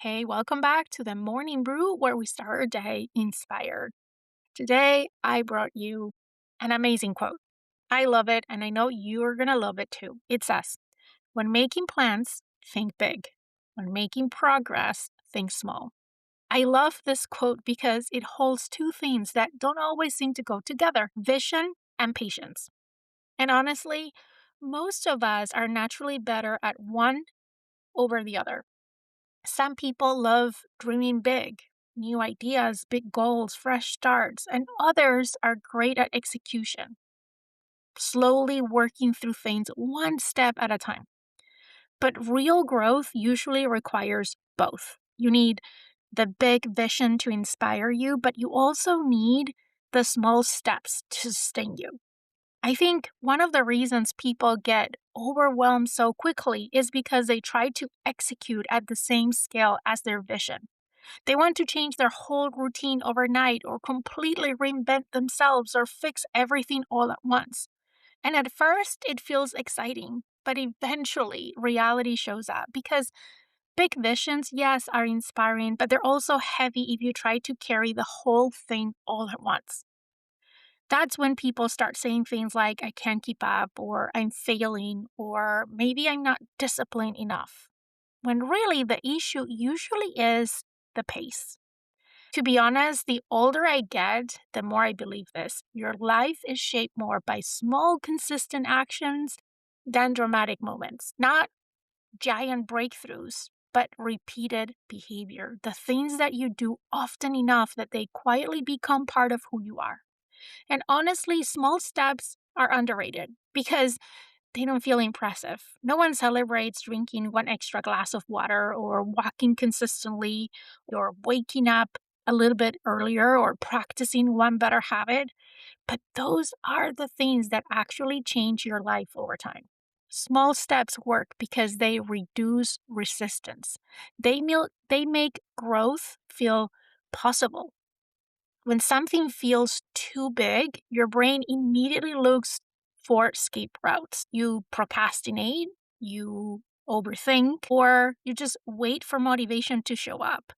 Hey, welcome back to the Morning Brew where we start our day inspired. Today, I brought you an amazing quote. I love it, and I know you're going to love it too. It says, when making plans, think big. When making progress, think small. I love this quote because it holds two themes that don't always seem to go together: vision and patience. And honestly, most of us are naturally better at one over the other. Some people love dreaming big, new ideas, big goals, fresh starts, and others are great at execution, slowly working through things one step at a time. But real growth usually requires both. You need the big vision to inspire you, but you also need the small steps to sustain you. I think one of the reasons people get overwhelmed so quickly is because they try to execute at the same scale as their vision. They want to change their whole routine overnight or completely reinvent themselves or fix everything all at once. And at first, it feels exciting, but eventually, reality shows up because big visions, yes, are inspiring, but they're also heavy if you try to carry the whole thing all at once. That's when people start saying things like, I can't keep up, or I'm failing, or maybe I'm not disciplined enough. When really the issue usually is the pace. To be honest, the older I get, the more I believe this. Your life is shaped more by small, consistent actions than dramatic moments. Not giant breakthroughs, but repeated behavior. The things that you do often enough that they quietly become part of who you are. And honestly, small steps are underrated because they don't feel impressive. No one celebrates drinking one extra glass of water or walking consistently or waking up a little bit earlier or practicing one better habit. But those are the things that actually change your life over time. Small steps work because they reduce resistance. They make growth feel possible. When something feels too big, your brain immediately looks for escape routes. You procrastinate, you overthink, or you just wait for motivation to show up.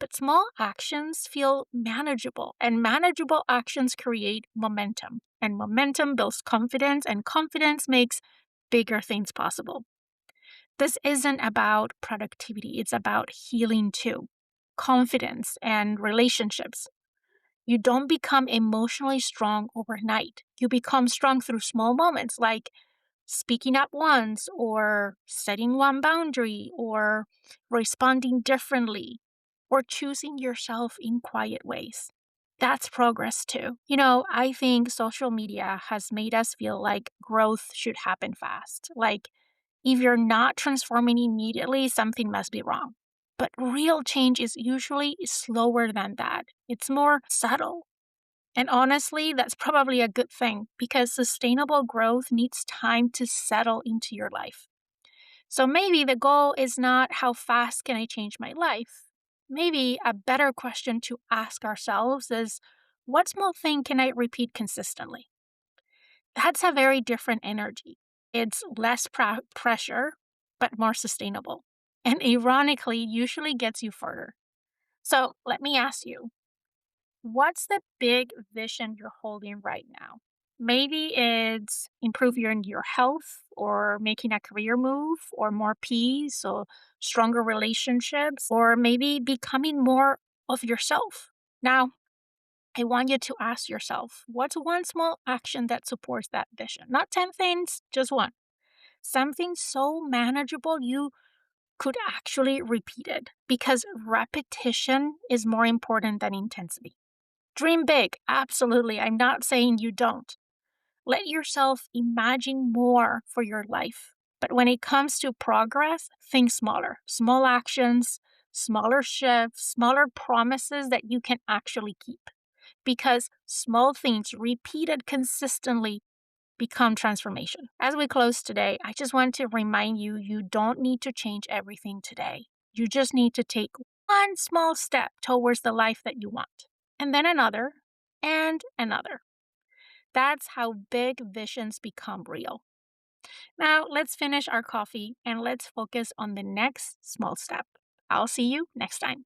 But small actions feel manageable, and manageable actions create momentum. And momentum builds confidence, and confidence makes bigger things possible. This isn't about productivity, it's about healing too. Confidence and relationships. You don't become emotionally strong overnight. You become strong through small moments like speaking up once, or setting one boundary, or responding differently, or choosing yourself in quiet ways. That's progress too. I think social media has made us feel like growth should happen fast. Like if you're not transforming immediately, something must be wrong. But real change is usually slower than that. It's more subtle. And honestly, that's probably a good thing because sustainable growth needs time to settle into your life. So maybe the goal is not how fast can I change my life? Maybe a better question to ask ourselves is, what small thing can I repeat consistently? That's a very different energy. It's less pressure, but more sustainable. And ironically, usually gets you further. So let me ask you, what's the big vision you're holding right now? Maybe it's improving your health or making a career move or more peace or stronger relationships or maybe becoming more of yourself. Now, I want you to ask yourself, what's one small action that supports that vision? Not 10 things, just one. Something so manageable you could actually repeat it because repetition is more important than intensity. Dream big, absolutely. I'm not saying you don't. Let yourself imagine more for your life. But when it comes to progress, think smaller. Small actions, smaller shifts, smaller promises that you can actually keep. Because small things repeated consistently become transformation. As we close today, I just want to remind you you don't need to change everything today. You just need to take one small step towards the life that you want, and then another, and another. That's how big visions become real. Now, let's finish our coffee and let's focus on the next small step. I'll see you next time.